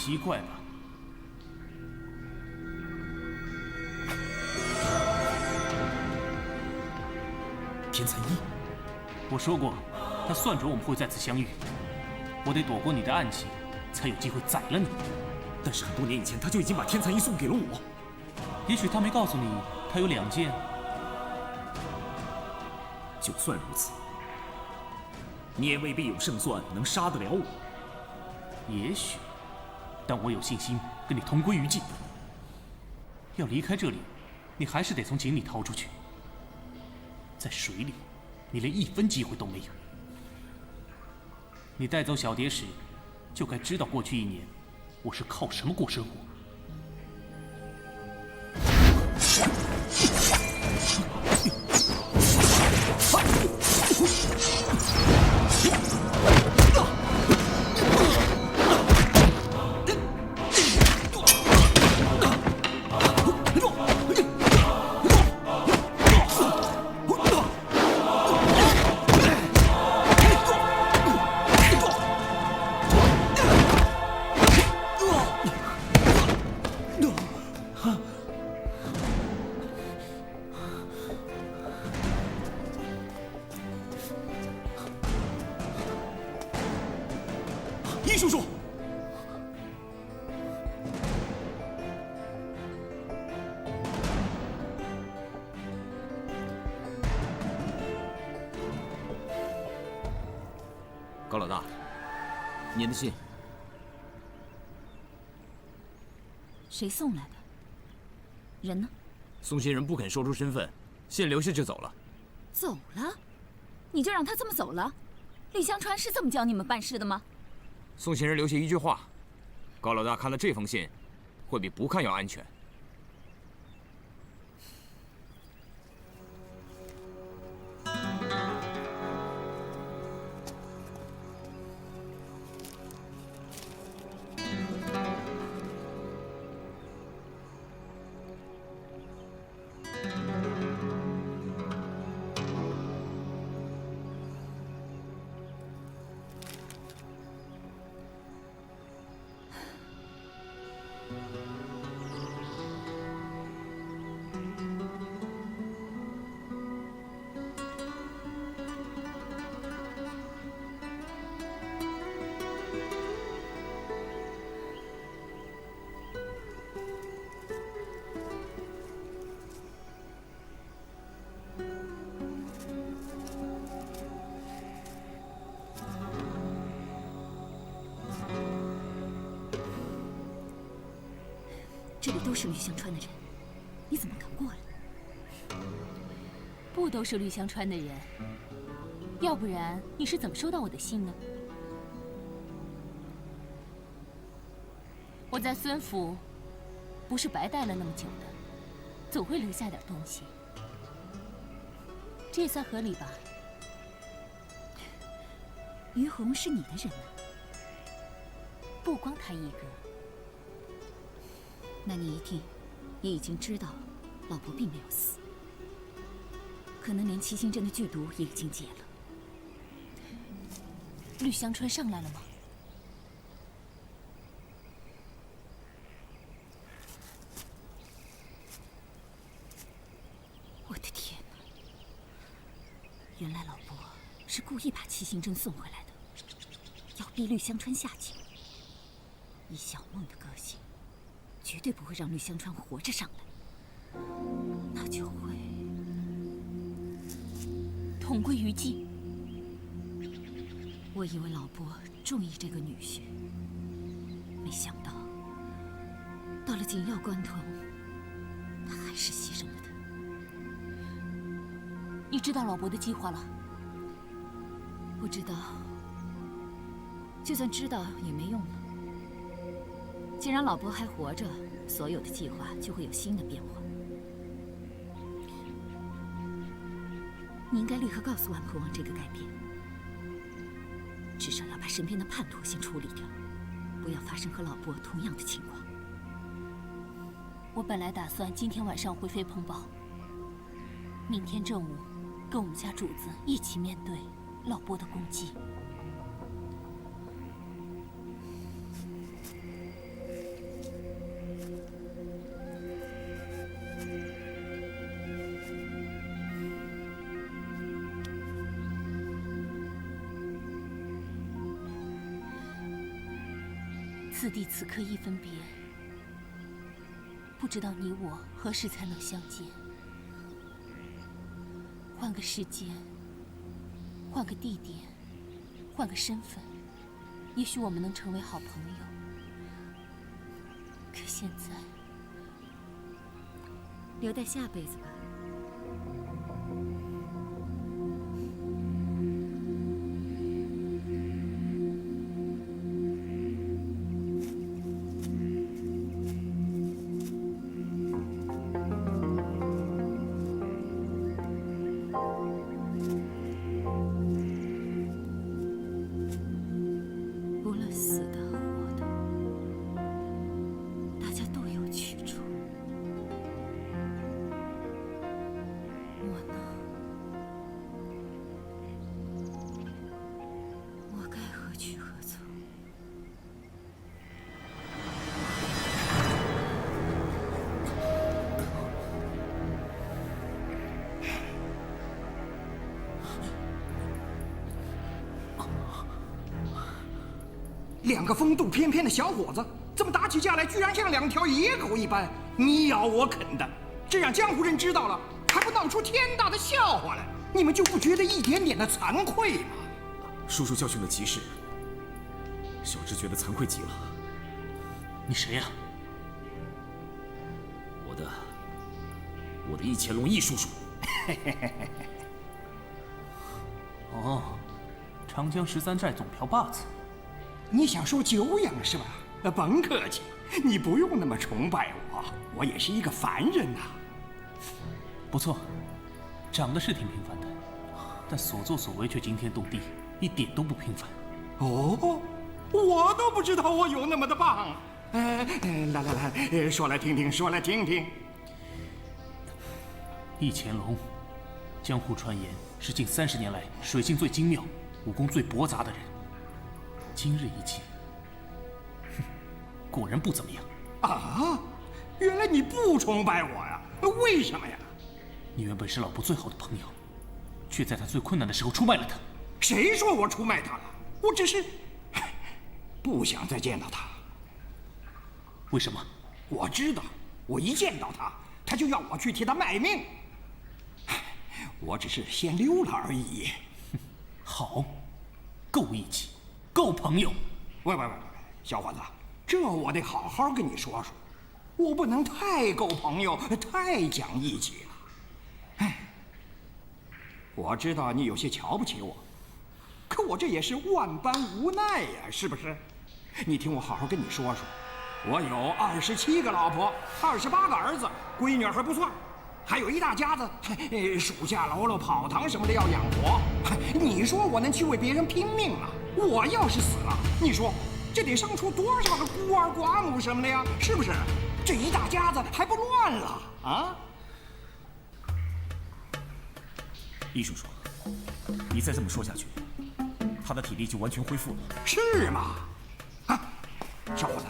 奇怪吧？天蚕一，我说过，他算准我们会再次相遇，我得躲过你的暗器，才有机会宰了你。但是很多年以前，他就已经把天蚕一送给了我。也许他没告诉你，他有2件。就算如此，你也未必有胜算能杀得了我。也许，但我有信心跟你同归于尽。要离开这里，你还是得从井里逃出去。在水里，你连1分机会都没有。你带走小蝶时，就该知道过去1年，我是靠什么过生活。易叔叔，高老大，您的信。谁送来的？人呢？送信人不肯说出身份，信留下就走了。走了？你就让他这么走了？厉香川是这么教你们办事的吗？送信人留下一句话：高老大看了这封信，会比不看要安全。这里都是吕香川的人，你怎么敢过来？不都是吕香川的人，要不然你是怎么收到我的信呢？我在孙府不是白待了那么久的，总会留下点东西，这也算合理吧？于红是你的人啊？不光他一个。那你一定也已经知道，老伯并没有死，可能连七星阵的剧毒也已经解了。吕香川上来了吗？我的天哪！原来老伯是故意把七星针送回来的，要逼吕香川下井。以小梦的个性，绝对不会让吕香川活着上来，那就会同归于尽。我以为老伯中意这个女婿，没想到到了紧要关头，他还是牺牲了他。你知道老伯的计划了？不知道，就算知道也没用了。既然老伯还活着，所有的计划就会有新的变化。你应该立刻告诉万婆王这个改变，至少要把身边的叛徒先处理掉，不要发生和老伯同样的情况。我本来打算今天晚上回飞鹏堡，明天正午跟我们家主子一起面对老伯的攻击。此地此刻一分别，不知道你我何时才能相见。换个时间，换个地点，换个身份，也许我们能成为好朋友。可现在，留待下辈子吧。无论死的和活的，大家都有去处。我呢？我该何去何从？两个风度翩翩的小伙子，怎么打起架来居然像两条野狗一般，你咬我啃的？这让江湖人知道了，还不闹出天大的笑话来？你们就不觉得一点点的惭愧吗？叔叔教训的极是，小侄觉得惭愧极了。你谁呀？我的易乾隆易叔叔。哦，长江13寨总瓢把子。你想说久仰是吧？甭客气，你不用那么崇拜我，我也是一个凡人呐。不错，长得是挺平凡的，但所作所为却惊天动地，一点都不平凡。哦，我都不知道我有那么的棒。来，说来听听，说来听听。易乾隆，江湖传言是近30年来水性最精妙、武功最博杂的人。今日一见，果然不怎么样。啊，原来你不崇拜我呀？为什么呀？你原本是老伯最好的朋友，却在他最困难的时候出卖了他。谁说我出卖他了？我只是不想再见到他。为什么？我知道，我一见到他，他就要我去替他卖命。我只是先溜了而已。好，够义气，够朋友。喂，小伙子，这我得好好跟你说说，我不能太够朋友，太讲义气了。哎，我知道你有些瞧不起我，可我这也是万般无奈呀，是不是？你听我好好跟你说说，我有27个老婆，28个儿子，闺女还不算，还有一大家子，属下喽啰、跑堂什么的要养活。你说我能去为别人拼命吗？我要是死了，你说这得生出多少个孤儿寡母什么的呀？是不是？这一大家子还不乱了啊？易叔叔，你再这么说下去，他的体力就完全恢复了。是吗？啊，小伙子，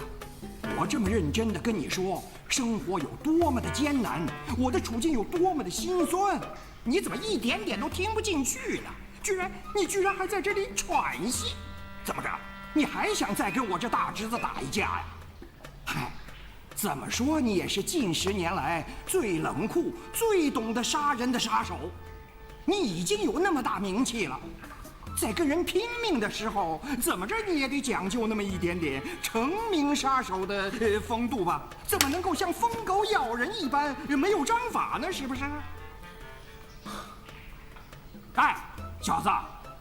我这么认真的跟你说，生活有多么的艰难，我的处境有多么的心酸，你怎么一点点都听不进去呢？你居然还在这里喘息，怎么着？你还想再跟我这大侄子打一架呀？嗨，怎么说你也是近10年来最冷酷、最懂得杀人的杀手，你已经有那么大名气了。在跟人拼命的时候，怎么着你也得讲究那么一点点成名杀手的风度吧？怎么能够像疯狗咬人一般没有章法呢？是不是？哎，小子，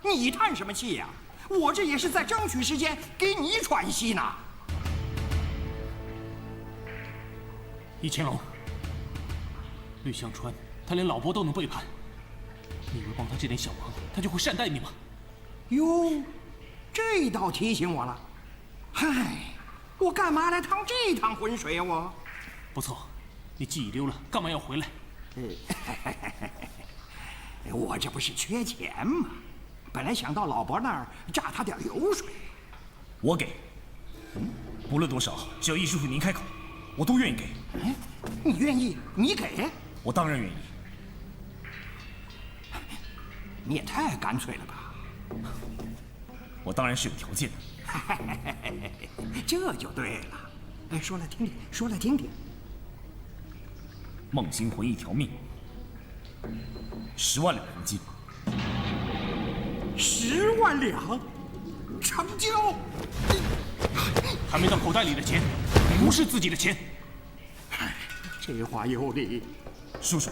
你叹什么气呀？我这也是在争取时间给你喘息呢。易乾隆，吕香川，他连老伯都能背叛，你以为帮他这点小忙，他就会善待你吗？哟，这倒提醒我了。嗨，我干嘛来趟这趟浑水呀？我不错，你既已溜了，干嘛要回来？我这不是缺钱吗？本来想到老伯那儿榨他点流水。我给，不论多少，只要易叔叔您开口，我都愿意给。哎，你愿意？你给？我当然愿意。你也太干脆了吧！我当然是有条件的。这就对了。哎，说来听听，说来听听。孟星魂一条命，10万两黄金。10万两，成交。还没到口袋里的钱，不是自己的钱。这话有理。叔叔，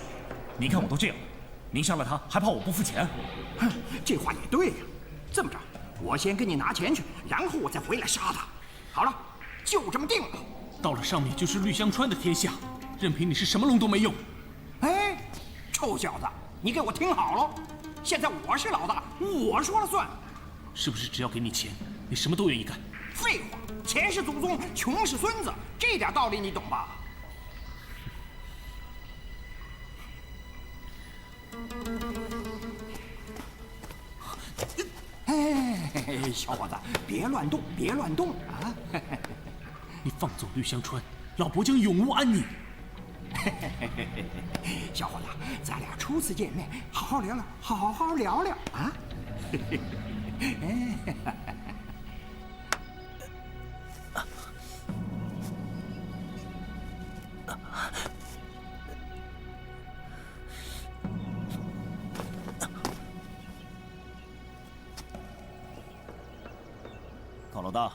您看我都这样了，您杀了他还怕我不付钱？这话也对呀。这么着，我先给你拿钱去，然后我再回来杀他。好了，就这么定了。到了上面就是绿香川的天下，任凭你是什么龙都没用。哎，臭小子，你给我听好了，现在我是老大，我说了算。是不是只要给你钱，你什么都愿意干？废话，钱是祖宗，穷是孙子，这点道理你懂吧？哎，小伙子，别乱动，别乱动啊！你放走绿香川，老伯将永无安宁。小伙子，咱俩初次见面，好好聊聊，好好聊聊啊！高老大，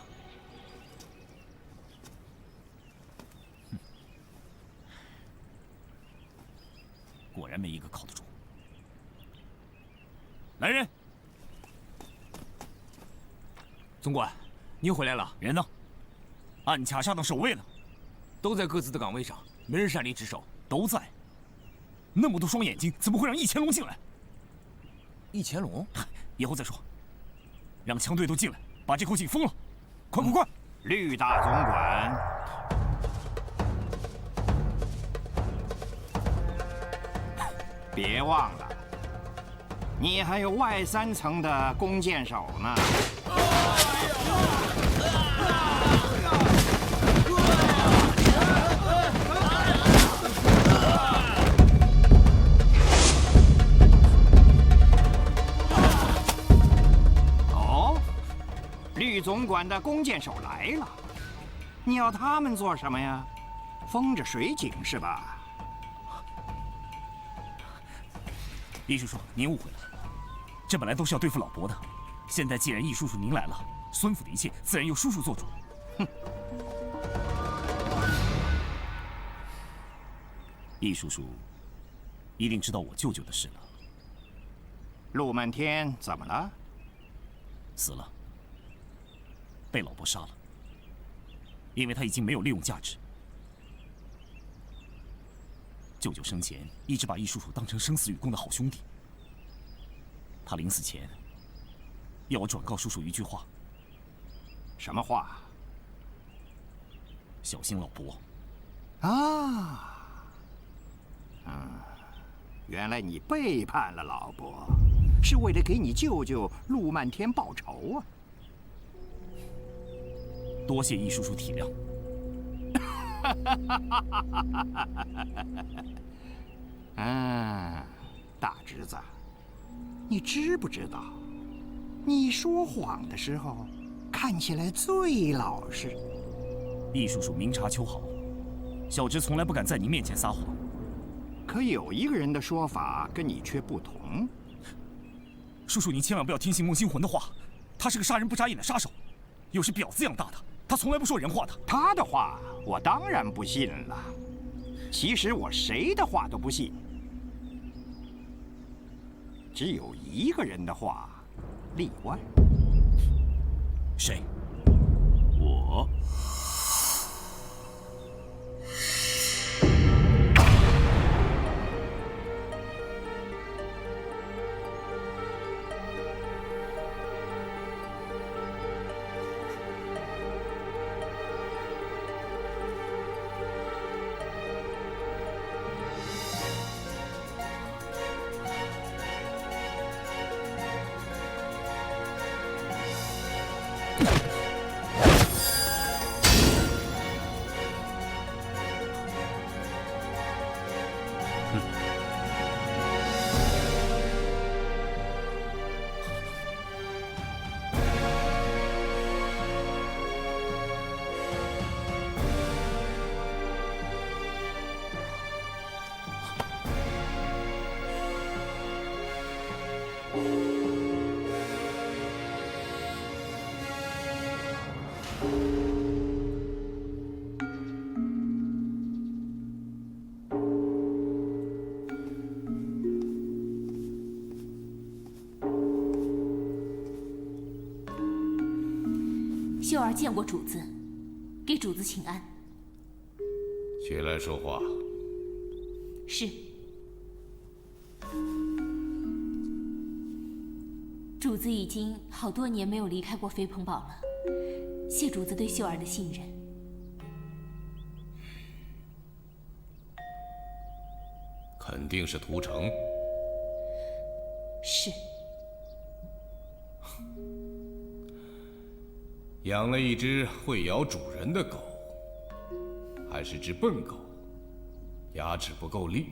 果然没一个靠得住。来人！总管，您回来了。人呢？暗卡下的守卫呢？都在各自的岗位上，没人擅离职守。都在。那么多双眼睛，怎么会让1000龙进来？1000龙？以后再说。让枪队都进来，把这口井封了。快快快！绿大总管，别忘了，你还有外3层的弓箭手呢。哦，绿总管的弓箭手来了，你要他们做什么呀？封着水井是吧？易叔叔，您误会了，这本来都是要对付老伯的。现在既然易叔叔您来了，孙府的一切自然由叔叔做主。哼！易叔叔一定知道我舅舅的事了。陆漫天怎么了？死了，被老伯杀了，因为他已经没有利用价值。舅舅生前一直把易叔叔当成生死与共的好兄弟。他临死前要我转告叔叔一句话：什么话？小心老伯。啊，原来你背叛了老伯，是为了给你舅舅陆漫天报仇啊！多谢易叔叔体谅。大侄子，你知不知道，你说谎的时候看起来最老实。易叔叔明察秋毫，小侄从来不敢在您面前撒谎。可有一个人的说法跟你却不同。叔叔，您千万不要听信孟星魂的话，他是个杀人不眨眼的杀手，又是婊子养大的，他从来不说人话的。他的话我当然不信了。其实我谁的话都不信，只有一个人的话例外。谁？我。秀儿见过主子，给主子请安。起来说话。是。主子已经好多年没有离开过飞鹏堡了，谢主子对秀儿的信任。肯定是屠城。是。养了一只会咬主人的狗，还是只笨狗，牙齿不够利。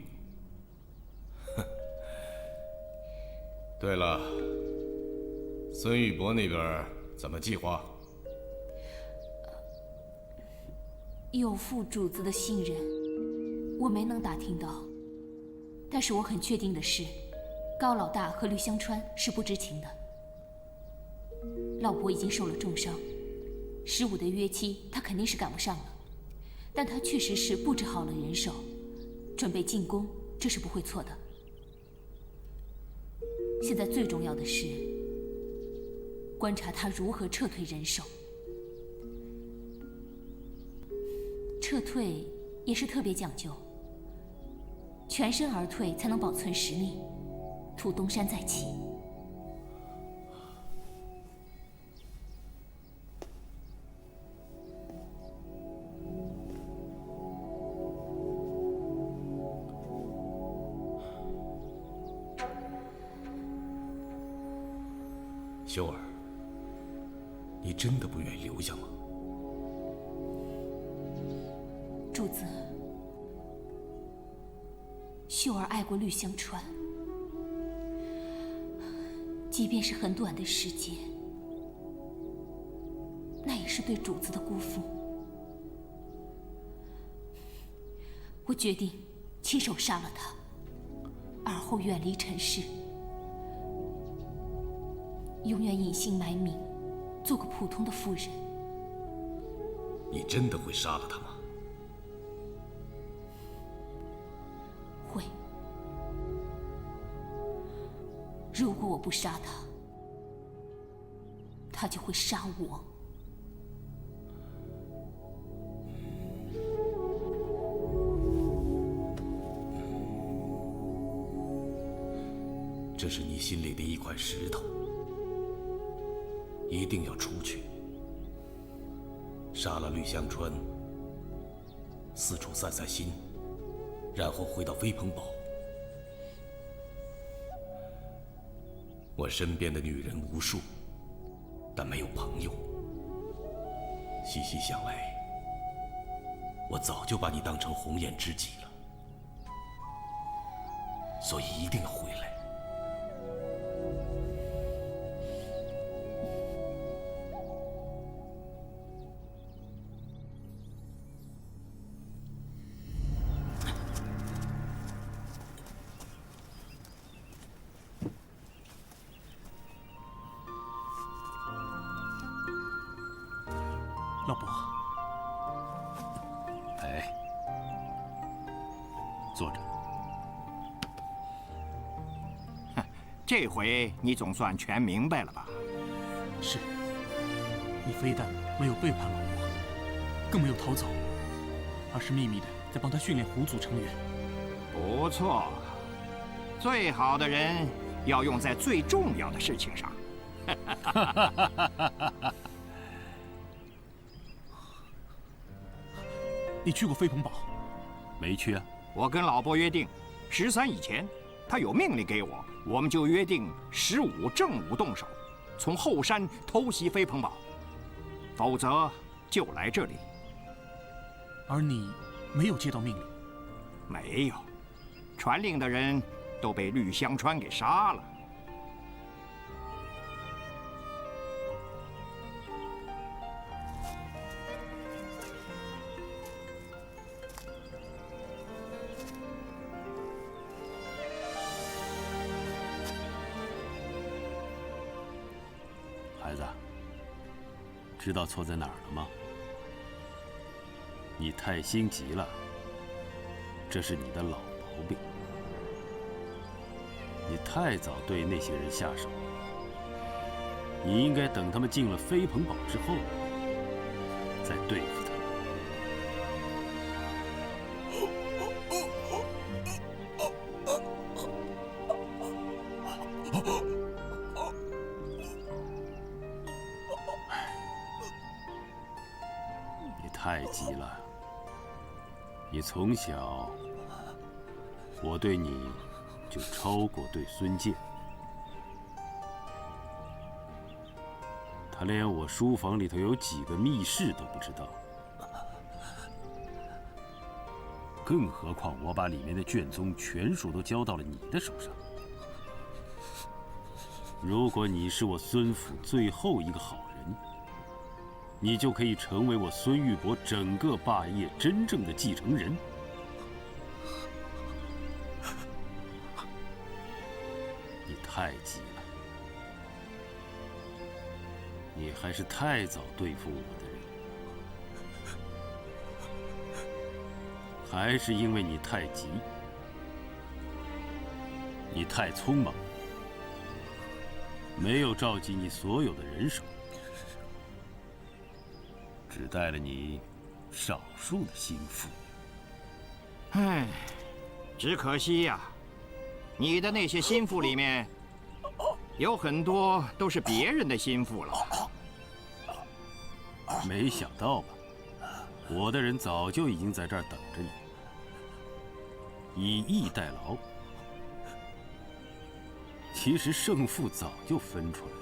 哼。对了，孙玉伯那边怎么计划？有负主子的信任，我没能打听到。但是我很确定的是，高老大和吕香川是不知情的。老伯已经受了重伤，15的约期他肯定是赶不上了，但他确实是布置好了人手，准备进攻，这是不会错的。现在最重要的是观察他如何撤退人手。撤退也是特别讲究，全身而退才能保存实力，图东山再起。秀儿，你真的不愿意留下吗？主子，秀儿爱过绿香川，即便是很短的时间，那也是对主子的辜负。我决定亲手杀了他，而后远离尘世，永远隐姓埋名，做个普通的妇人。你真的会杀了他吗？会。如果我不杀他，他就会杀我。这是你心里的一块石头，一定要出去，杀了绿香川，四处散散心，然后回到飞鹏堡。我身边的女人无数，但没有朋友。细细想来，我早就把你当成红颜知己了，所以一定要回来。老伯，哎，坐着。这回你总算全明白了吧？是。你非但没有背叛老伯，更没有逃走，而是秘密的在帮他训练狐族成员。不错，最好的人要用在最重要的事情上。你去过飞鹏堡？没去啊。我跟老伯约定，13以前，他有命令给我，我们就约定15正午动手，从后山偷袭飞鹏堡，否则就来这里。而你没有接到命令？没有，传令的人都被绿香川给杀了。孩子，知道错在哪儿了吗？你太心急了，这是你的老毛病。你太早对那些人下手，你应该等他们进了飞鹏堡之后，再对付他。你太急了。你从小，我对你就超过对孙健。他连我书房里头有几个密室都不知道，更何况我把里面的卷宗全数都交到了你的手上。如果你是我孙府最后一个好人，你就可以成为我孙玉帛整个霸业真正的继承人。你太急了。你还是太早对付我的人，还是因为你太急，你太匆忙，没有召集你所有的人手，只带了你少数的心腹。唉，只可惜呀，你的那些心腹里面，有很多都是别人的心腹了。没想到吧？我的人早就已经在这儿等着你，以逸待劳。其实胜负早就分出来了。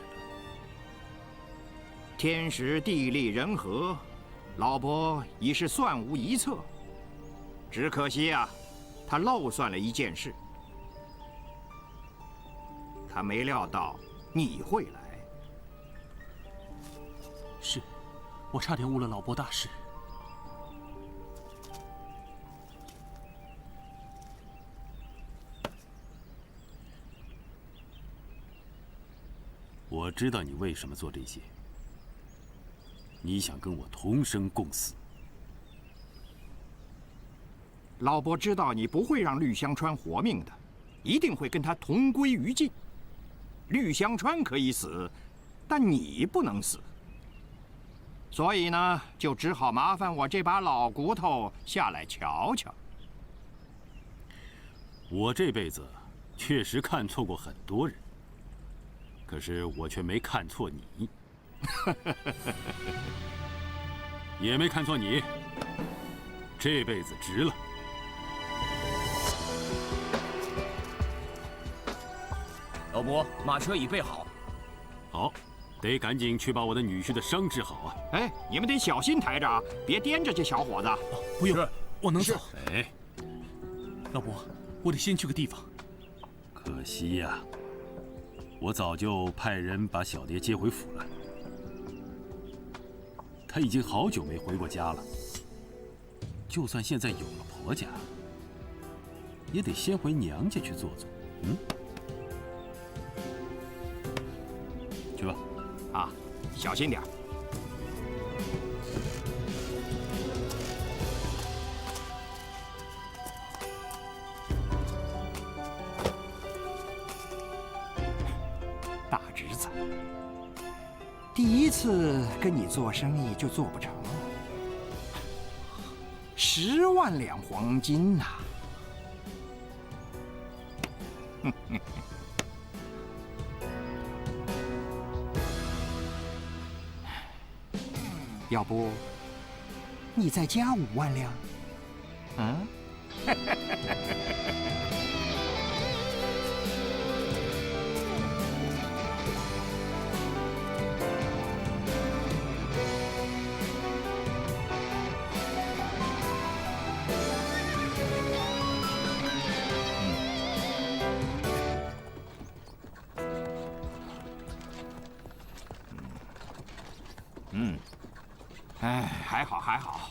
天时地利人和，老伯已是算无一策。只可惜啊，他漏算了一件事。他没料到你会来。是，我差点误了老伯大事。我知道你为什么做这些，你想跟我同生共死。老伯知道你不会让绿香川活命的，一定会跟他同归于尽。绿香川可以死，但你不能死。所以呢，就只好麻烦我这把老骨头下来瞧瞧。我这辈子确实看错过很多人，可是我却没看错你，也没看错你。这辈子值了。老伯，马车已备好。好，得赶紧去把我的女婿的伤治好啊！哎，你们得小心抬着啊，别颠着这小伙子。不用，我能走。哎，老伯，我得先去个地方。可惜呀，我早就派人把小蝶接回府了。她已经好久没回过家了。就算现在有了婆家，也得先回娘家去坐坐。嗯。去吧，啊，小心点。大侄子，第一次跟你做生意就做不成了，10万两黄金呐！要不，你再加5万两？嗯？哎，还好还好，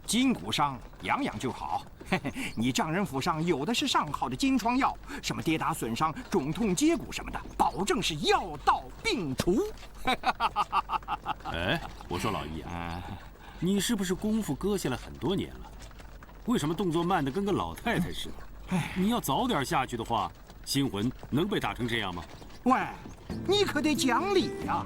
筋骨伤养养就好。嘿嘿，你丈人府上有的是上好的金疮药，什么跌打损伤、肿痛接骨什么的，保证是药到病除。哎，我说老易啊，你是不是功夫搁下了很多年了？为什么动作慢得跟个老太太似的？你要早点下去的话，新魂能被打成这样吗？喂，你可得讲理呀！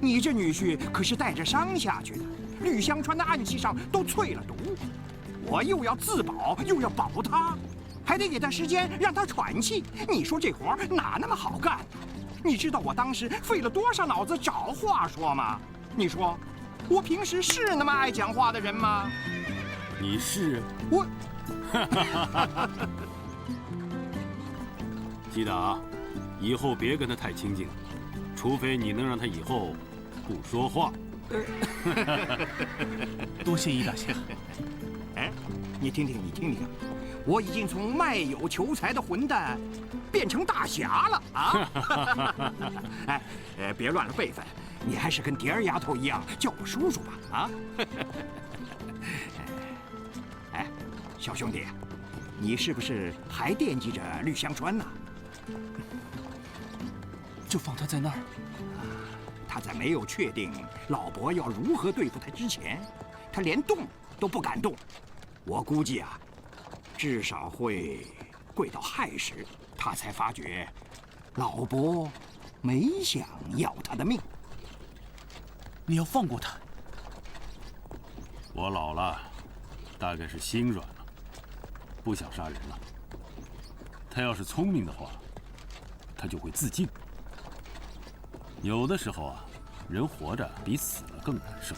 你这女婿可是带着伤下去的，绿香川的暗器上都淬了毒，我又要自保，又要保他，还得给他时间让他喘气。你说这活哪那么好干？你知道我当时费了多少脑子找话说吗？你说，我平时是那么爱讲话的人吗？你是我。记得啊，以后别跟他太亲近，除非你能让他以后不说话。多谢易大侠。哎，你听听，我已经从卖友求财的混蛋变成大侠了啊！哎，别乱了辈分，你还是跟蝶儿丫头一样叫我叔叔吧啊！哎，小兄弟，你是不是还惦记着绿香川呢？就放他在那儿。他在没有确定老伯要如何对付他之前，他连动都不敢动。我估计啊，至少会跪到亥时，他才发觉老伯没想要他的命。你要放过他。我老了，大概是心软了，不想杀人了。他要是聪明的话，他就会自尽。有的时候啊，人活着比死了更难受。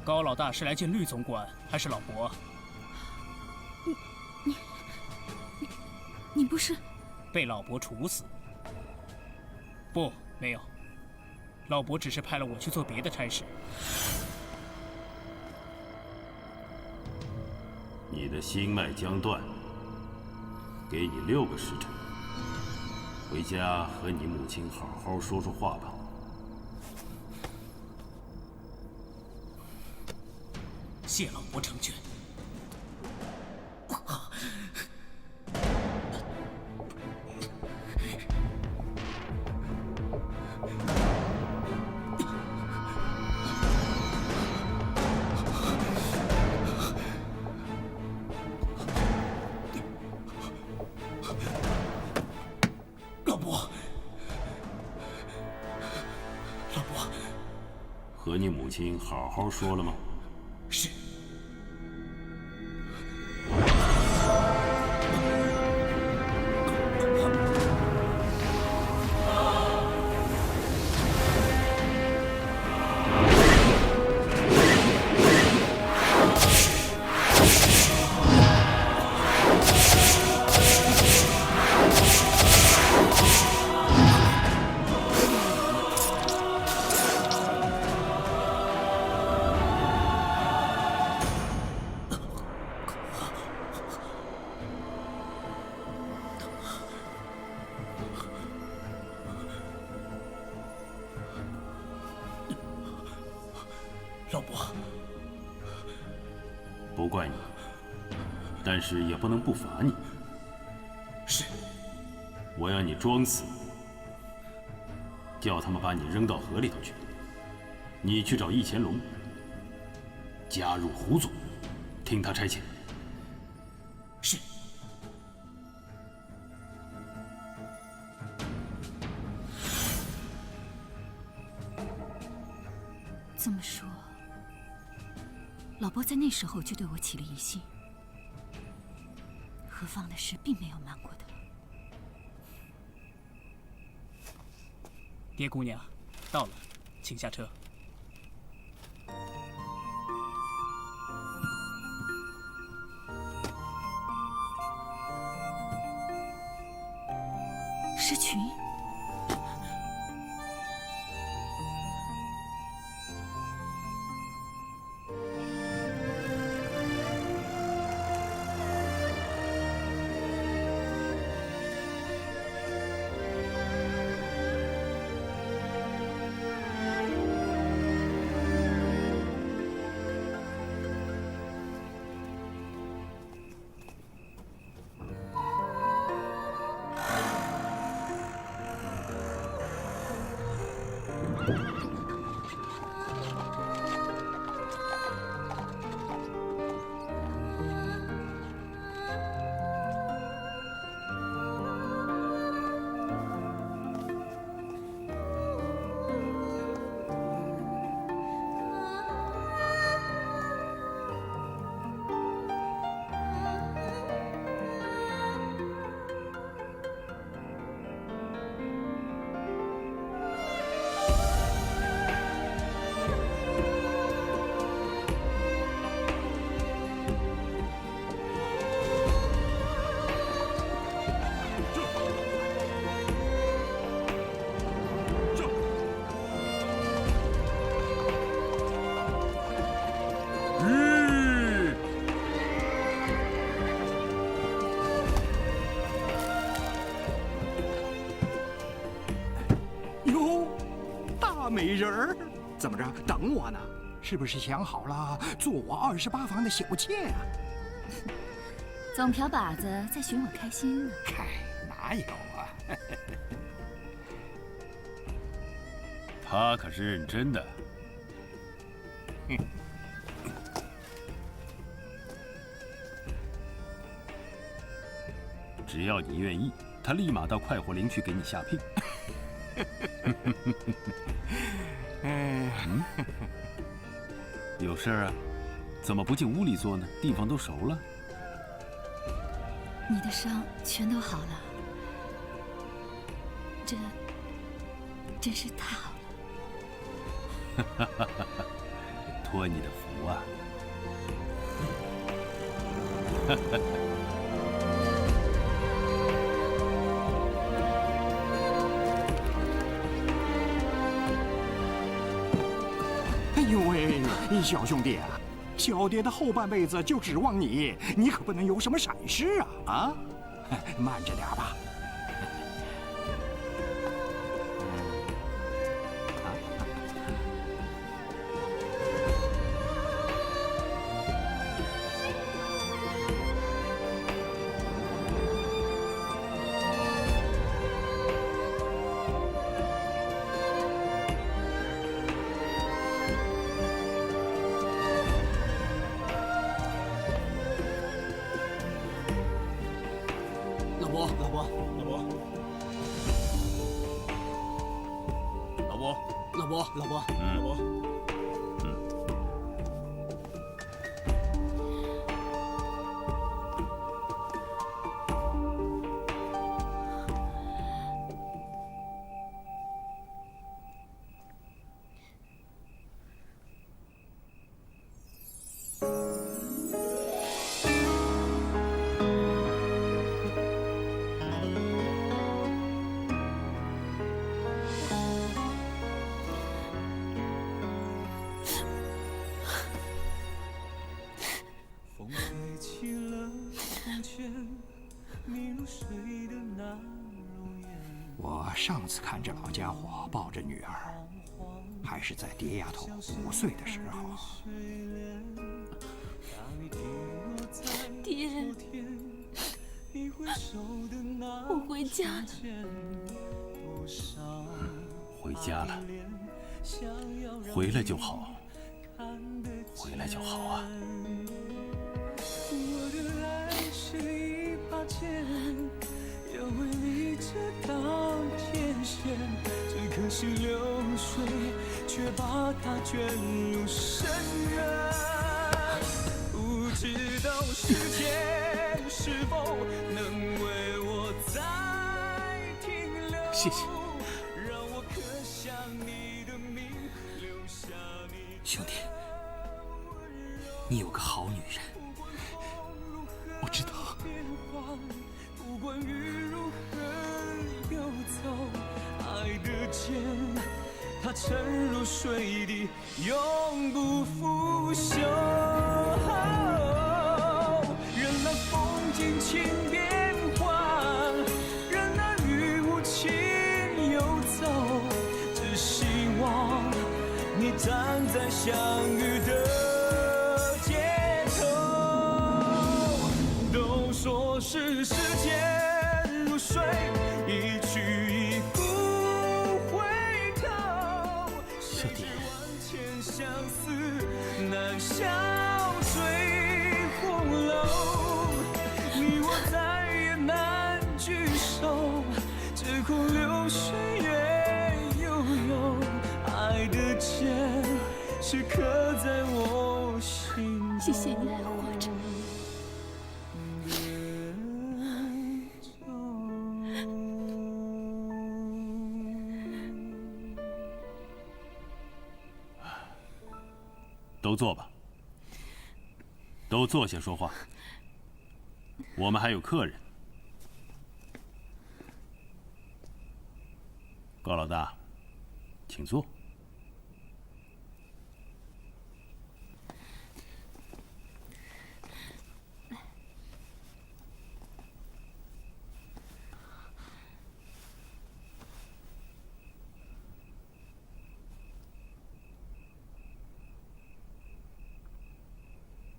高老大是来见绿总管还是老伯？你不是被老伯处死？不，没有。老伯只是派了我去做别的差事。你的心脉将断，给你6个时辰，回家和你母亲好好说说话吧。谢老伯成全。老伯，和你母亲好好说了吗？是。老伯，不怪你，但是也不能不罚你。是。我要你装死，叫他们把你扔到河里头去。你去找易乾隆，加入胡总，听他差遣。是。这么说，老伯在那时候就对我起了疑心，何方的事并没有瞒过他。蝶姑娘，到了。请下车。诗群，美人儿，怎么着？等我呢？是不是想好了做我28房的小妾啊？总瓢把子在寻我开心呢。嗨，哪有啊？他可是认真的。只要你愿意，他立马到快活林去给你下聘。有事啊？怎么不进屋里坐呢？地方都熟了。你的伤全都好了，这真是太好了。托你的福啊！哎呦喂，小兄弟啊，小爹的后半辈子就指望你，你可不能有什么闪失啊！啊，慢着点吧。老伯，我上次看这老家伙抱着女儿，还是在蝶丫头5岁的时候。爹，我回家了。回家了，回来就好，回来就好啊。我的爱是一把剑，要为你直到天线，只可惜流水却把它卷入深渊。不知道时间是否能为我再停留。谢谢。让我刻下你的名你有个好女人。我知道。不管雨如何游走，爱的剑，它沉入水底，永不腐朽。任那风尽情变幻，任那雨无情游走，只希望你站在相遇的街头。都说是时间如水，一去已不回头。小弟，千相思难消坠红楼，你我再也难聚首，只空流水月悠悠，爱的剑是刻在我心中。谢谢你还活着。都坐吧，都坐下说话。我们还有客人。高老大，请坐。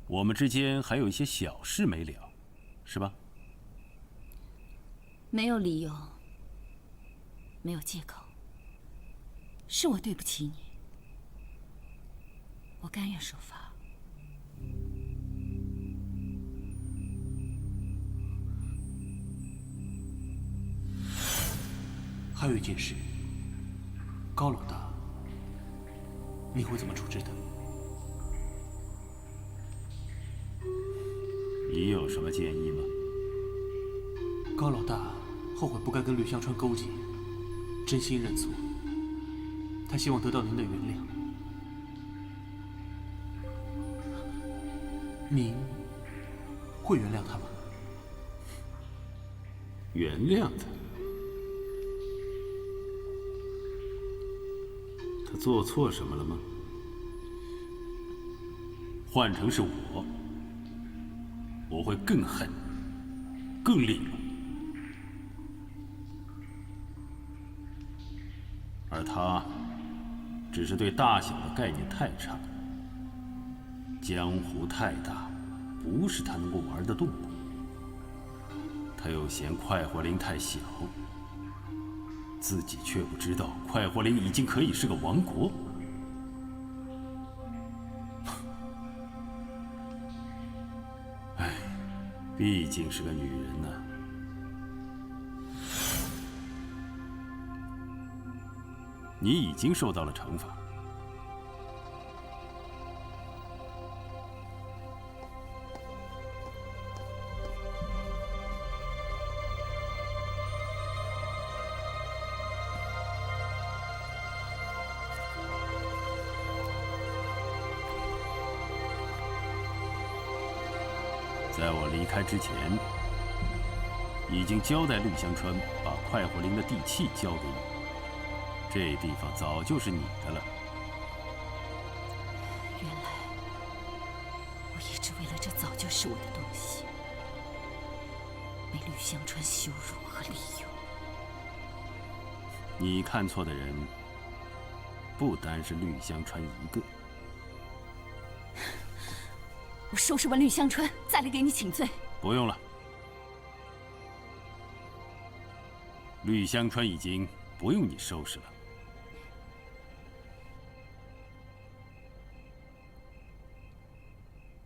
我们之间还有一些小事没了，是吧？没有理由，没有借口，是我对不起你，我甘愿受罚。还有一件事，高老大，你会怎么处置的？你有什么建议吗？高老大后悔不该跟吕香川勾结，真心认错。他希望得到您的原谅。您会原谅他吗？原谅他？他做错什么了吗？换成是我会更狠，更利落。而他，只是对大小的概念太差。江湖太大，不是他能够玩得动的。他又嫌快活林太小，自己却不知道快活林已经可以是个王国。毕竟是个女人呢。你已经受到了惩罚。在我离开之前，已经交代绿香川把快活林的地契交给你，这地方早就是你的了。原来我一直为了这早就是我的东西，被绿香川羞辱和利用。你看错的人不单是绿香川一个。我收拾完绿香川，再来给你请罪。不用了，绿香川已经不用你收拾了。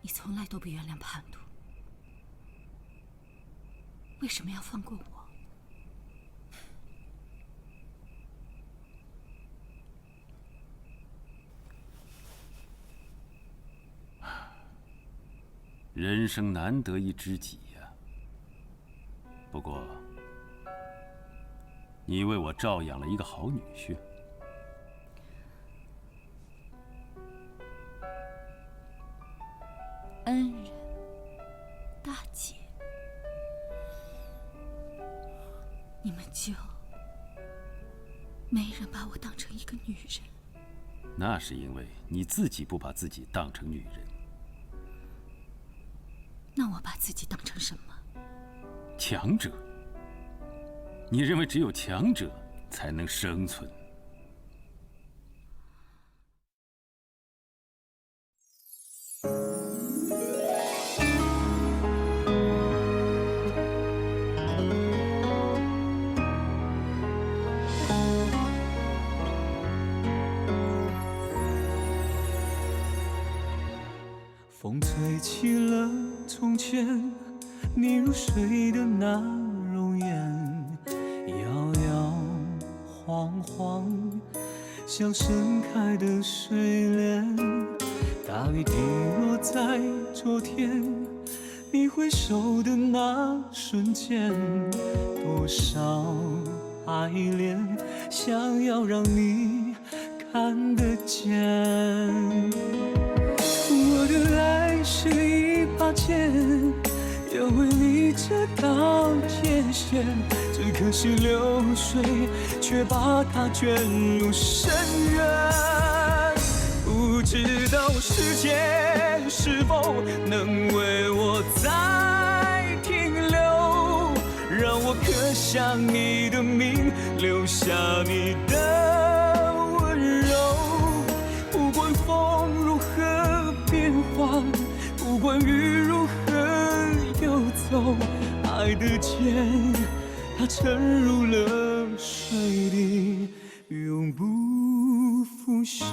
你从来都不原谅叛徒，为什么要放过我？人生难得一知己呀。不过，你为我照养了一个好女婿。你们就没人把我当成一个女人？那是因为你自己不把自己当成女人。那我把自己当成什么？强者。你认为只有强者才能生存？风吹起了从前你入睡的那容颜，摇摇晃晃，像盛开的睡莲。大雨滴落在昨天，你回首的那瞬间，多少爱恋想要让你看得见。我的爱是一把剑，要为你这道界限，只可惜流水却把它卷入深渊。不知道时间是否能为我再停留，让我刻下你的名，留下你的温柔。不管风如何变幻，不管雨如何游走，爱的剑它沉入了水底，永不腐朽。